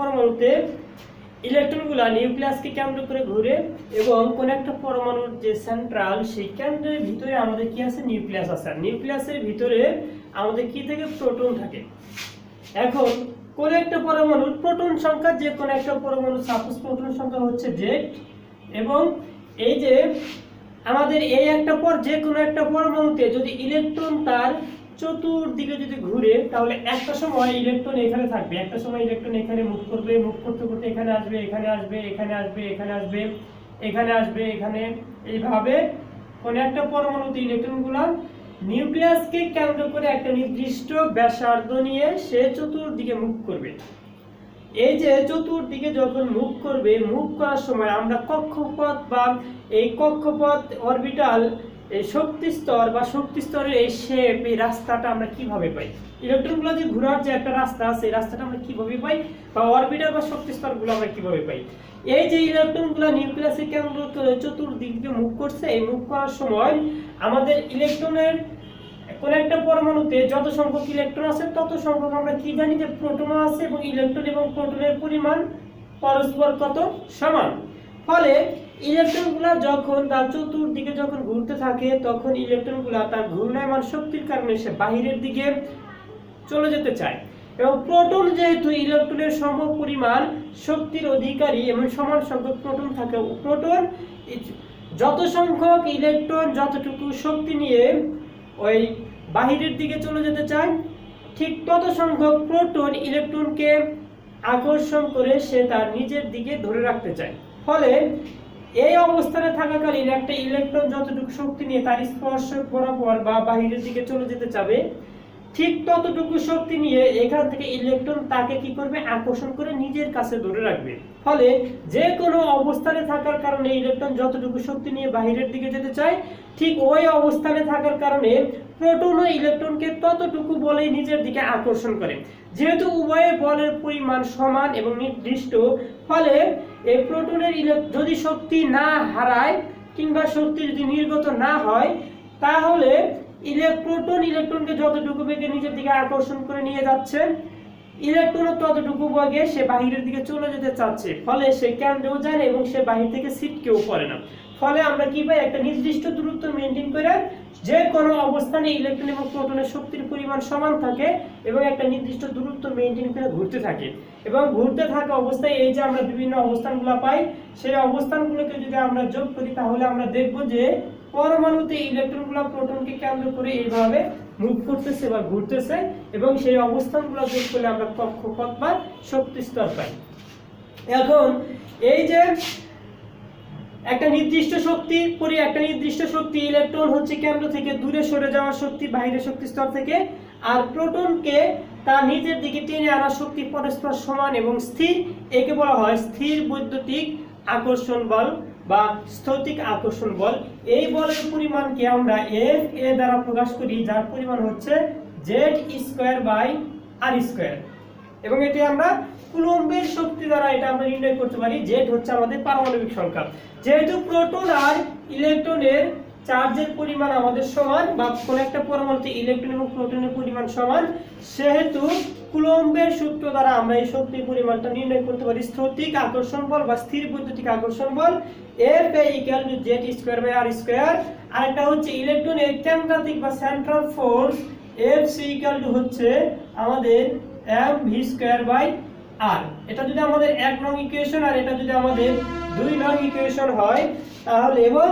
পরমাণুতে ইলেকট্রনগুলো নিউক্লিয়াসকে কেন্দ্র করে ঘুরে এবং কোন একটা পরমাণুর যে সেন্ট্রাল সেই কেন্দ্রের ভিতরে আমাদের কি আছে, নিউক্লিয়াস আছে। আর নিউক্লিয়াসের ভিতরে আমাদের কি থাকে, প্রোটন থাকে। এখন কোন একটা পরমাণুর প্রোটন সংখ্যা, যে কোন একটা পরমাণু সাপোজ প্রোটন সংখ্যা হচ্ছে জেড, এবং এই যে আমাদের এই একটা পর যে কোনো একটা পরমাণুতে যদি ইলেকট্রন তার চতুর্দিকে যদি ঘুরে, তাহলে একটা সময় ইলেকট্রন এখানে থাকবে, একটা সময় ইলেকট্রন এখানে মুভ করবে, মুভ করতে করতে এখানে আসবে, এখানে আসবে, এখানে আসবে, এখানে আসবে, এখানে আসবে, এখানে, এইভাবে কোন একটা পরমাণুতে ইলেকট্রনগুলো নিউক্লিয়াসকে কেন্দ্র করে একটা নির্দিষ্ট ব্যাসার্ধ নিয়ে সে চতুর্দিকে মুভ করবে। এই যে চতুর্দিকে যখন মুভ করবে, মুভ করার সময় আমরা কক্ষপথ বা এই কক্ষপথ অরবিটাল এই শক্তি স্তর বা শক্তি স্তরের এই শেপ, এই রাস্তাটা আমরা কিভাবে পাই? ইলেকট্রনগুলো যে ঘোরার যে একটা রাস্তা আছে, এই রাস্তাটা আমরা কিভাবে পাই, বা অরবিটাল বা শক্তি স্তরগুলো আমরা কিভাবে পাই? এই যে ইলেকট্রনগুলো নিউক্লিয়াসের কেন্দ্র করে চতুর্দিকে মুভ করছে, এই মুভ করার সময় আমাদের ইলেকট্রনের কোন একটা পরমাণুতে যত সংখ্যক ইলেকট্রন আছে তত সংখ্যক আমরা কি জানি, যে প্রোটনও আছে, এবং ইলেকট্রন এবং প্রোটনের পরিমাণ পরস্পর কত সমান। ফলে ইলেকট্রনগুলো যখন তার চতুর্দিকে যখন ঘুরতে থাকে, তখন ইলেকট্রনগুলো তার ঘূর্ণায়মান শক্তির কারণে সে বাহিরের দিকে চলে যেতে চায়। এবং প্রোটন যেহেতু ইলেকট্রনের সম পরিমাণ শক্তির অধিকারী এবং সমান সংখ্যক প্রোটন থাকে, প্রোটন যত সংখ্যক ইলেকট্রন যতটুকু শক্তি নিয়ে ওই বাহিরের দিকে চলে যেতে চায়, ঠিক তত সংখ্যক প্রোটন ইলেকট্রনকে আকর্ষণ করে সে তার নিজের দিকে ধরে রাখতে চায়। ফলে এই অবস্থানে থাকাকালীন একটা ইলেকট্রন যতটুকু শক্তি নিয়ে তার স্পর্শক বরাবর বা বাহিরের দিকে চলে যেতে চাবে, ঠিক ততটুকু শক্তি নিয়ে এখান থেকে ইলেকট্রন তাকে কি করবে, আকর্ষণ করে নিজের কাছে ধরে রাখবে। ফলে যে কোনো অবস্থানে থাকার কারণে ইলেকট্রন যতটুকু শক্তি নিয়ে বাহিরের দিকে যেতে চায়, ঠিক ওই অবস্থানে থাকার কারণে প্রোটন ও ইলেকট্রনকে ততটুকু বলেই নিজের দিকে আকর্ষণ করে। যেহেতু উভয়ের বলের পরিমাণ সমান এবং নির্দিষ্ট, ফলে এই প্রোটনের যদি শক্তি না হারায় কিংবা শক্তি যদি নির্গত না হয়, তাহলে প্রোটন ইলেকট্রনকে যতটুকু বেগে নিজের দিকে আকর্ষণ করে নিয়ে যাচ্ছে, ইলেকট্রনও ততটুকু বেগে সে বাহিরের দিকে চলে যেতে চাচ্ছে। ফলে সে কেন্দ্রেও যায় না এবং সে বাহির থেকে ছিটকেও পড়ে না। ফলে আমরা কি পাই, একটা নির্দিষ্ট দূরত্ব মেনটেন করে যে কোনো অবস্থানে ইলেকট্রন এবং প্রোটনের শক্তির পরিমাণ সমান থাকে এবং একটা নির্দিষ্ট দূরত্ব মেনটেন করে ঘুরতে থাকে। এবং ঘুরতে থাকা অবস্থায় এই যে আমরা বিভিন্ন অবস্থানগুলো পাই, সেই অবস্থানগুলোকে যদি আমরা যোগ করি, তাহলে আমরা দেখব যে পরমাণুতে ইলেকট্রনগুলো প্রোটনকে কেন্দ্র করে এইভাবে মুভ করতেছে বা ঘুরতেছে, এবং সেই অবস্থানগুলো যোগ করলে আমরা কক্ষপথ বা শক্তি স্তর পাই। এখন এই যে একটা নির্দিষ্ট শক্তি ইলেকট্রন হচ্ছে কেন্দ্র থেকে দূরে সরে যাওয়ার শক্তি, বাইরের শক্তি স্তর থেকে, আর প্রোটনকে তার নিজের দিকে টেনে আনার শক্তি পরস্পর সমান এবং স্থির। একে বলা হয় স্থির বৈদ্যুতিক আকর্ষণ বল বা স্থৈতিক আকর্ষণ বল। এই বলের পরিমাণকে আমরা এফ এ দ্বারা প্রকাশ করি, যার পরিমাণ হচ্ছে Z square by R square, এবং এটি আমরা কুলম্বের শক্তি দ্বারা এটা আমরা নির্ণয় করতে পারি। জেড হচ্ছে আমাদের পারমাণবিক সংখ্যা। যেহেতু প্রোটন আর ইলেকট্রনের চার্জের পরিমাণ আমাদের সমান, বা কোন একটা পরমাণুতে ইলেকট্রন এবং প্রোটনের পরিমাণ সমান, সেহেতু কুলম্বের সূত্র দ্বারা আমরা এই শক্তির পরিমাণটা নির্ণয় করতে পারি। স্থৈতিক আকর্ষণ বল বা স্থির বৈদ্যুতিক আকর্ষণ বল F = z square by r square. আর একটা হচ্ছে ইলেকট্রনের কেন্দ্রাতিক বা সেন্ট্রাল ফোর্স, F হচ্ছে আমাদের mv স্কয়ার বাই r। এটা যদি আমাদের 1 নং ইকুয়েশন আর এটা যদি আমাদের 2 নং ইকুয়েশন হয়, তাহলে এবং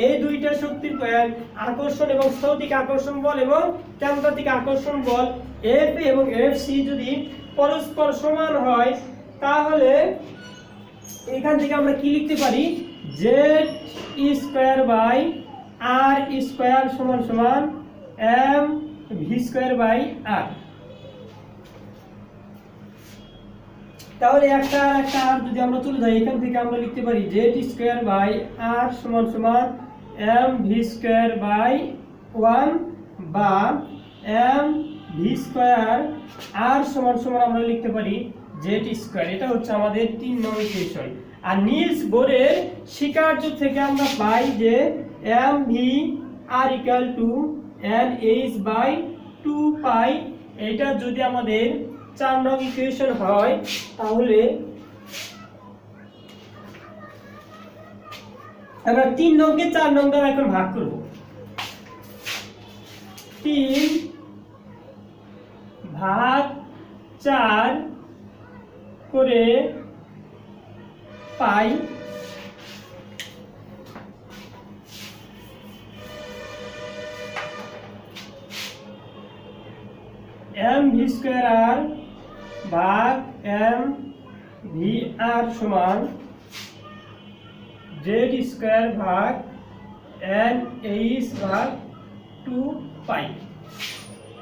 এই দুইটা শক্তির আকর্ষণ এবং স্থৈতিক আকর্ষণ বল এবং কেন্দ্রাতিক আকর্ষণ বল F এবং Fc যদি পরস্পর সমান হয়, তাহলে এখান থেকে আমরা কি লিখতে পারি, z square by r square সমান সমান mv স্কয়ার বাই r। তাহলে একটা আর যদি আমরা চলে যাই, এখান থেকে আমরা লিখতে পারি z স্কয়ার বাই r সমান সমান mv স্কয়ার বাই 1 বা mv স্কয়ার r সমান সমান আমরা লিখতে পারি z স্কয়ার। এটা হচ্ছে আমাদের 3 নং ইকুয়েশন। আর নিলস বোরের স্বীকার্য থেকে আমরা পাই যে mv r = nh/2 পাই। এটা যদি আমাদের 4 নং ইকুয়েশন হয় তাহলে আমরা 3 নংকে 4 নং দ্বারা এখন ভাগ করব। 3 ভাগ 4 করে পাই m v স্কয়ার r ভাগ m v r সমান z স্কয়ার ভাগ n h ভাগ 2 পাই,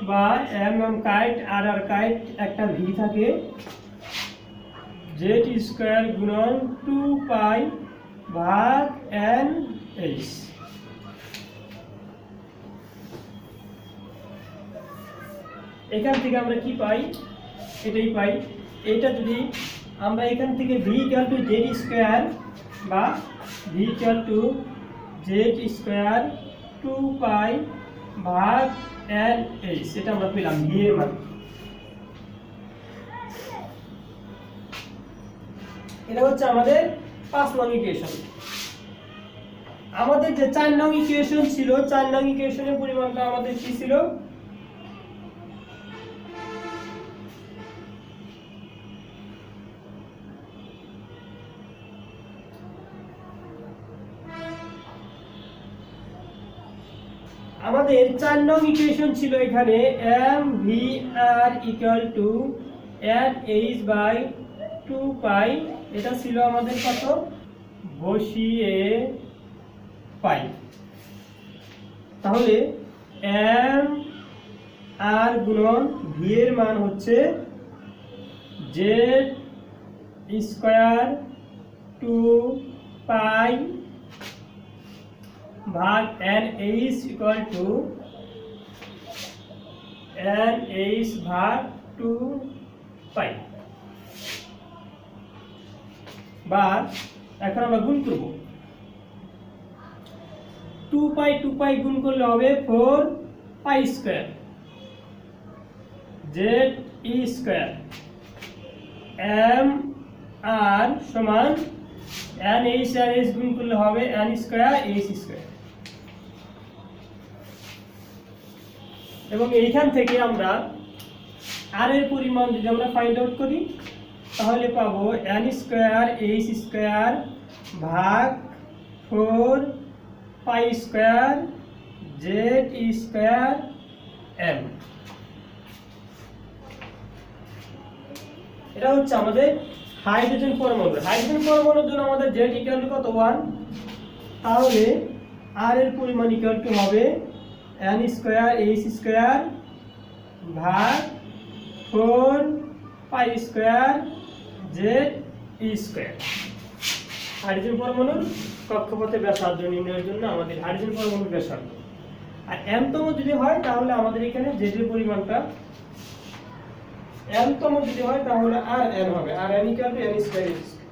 বা m kite r r kite একটা v থাকে, z স্কয়ার গুণন 2 পাই ভাগ n h। এখান থেকে আমরা কি পাই? এটাই পাই। এটা যদি আমরা এখান থেকে v equal to z square বা v equal to z square 2 পাই ভাগ n h, এটা আমরা পেলাম v এর মান। এটা হচ্ছে আমাদের 5 নং ইকুয়েশন। আমাদের যে 4 নং ইকুয়েশন ছিল, 4 নং ইকুয়েশনের পরিমাণটা আমাদের কি ছিল? আমাদের 4 নং ইকুয়েশন ছিল এখানে m v r equal to n h by 2 pi. এটা ছিল আমাদের কত? বসিয়ে পাই। তাহলে m r গুণন v এর মান হচ্ছে z স্কয়ার 2 পাই ভাগ n h equal to n h ভাগ 2 পাই। বা এখন আমরা গুণ করব। 2 পাই গুণ করলে হবে 4 pi square z square m r সমান n h গুণ করলে হবে n স্কয়ার h স্কয়ার। এবং এইখান থেকে আমরা r এর পরিমাণ যদি আমরা ফাইন্ড আউট করি তাহলে পাবো n স্কয়ার h স্কয়ার ভাগ 4 pi square z square m। এটা হচ্ছে আমাদের হাইড্রোজেন পরমাণু। হাইড্রোজেন পরমাণুর জন্য আমাদের z ইকুয়াল টু কত? 1। তাহলে r এর পরিমাণ ইকুয়াল টু হবে n স্কয়ার h স্কয়ার ভাগ 4 pi square z square. Hydrogen পরমাণুর কক্ষপথের ব্যাসার্ধ নির্ণয়ের জন্য আমাদের হাইড্রোজেন পরমাণুর ব্যাসার্ধ। আর m তম যদি হয় তাহলে আমাদের এখানে z এর পরিমাণটা m তম যদি হয় তাহলে r n হবে, r n equal to n square h square.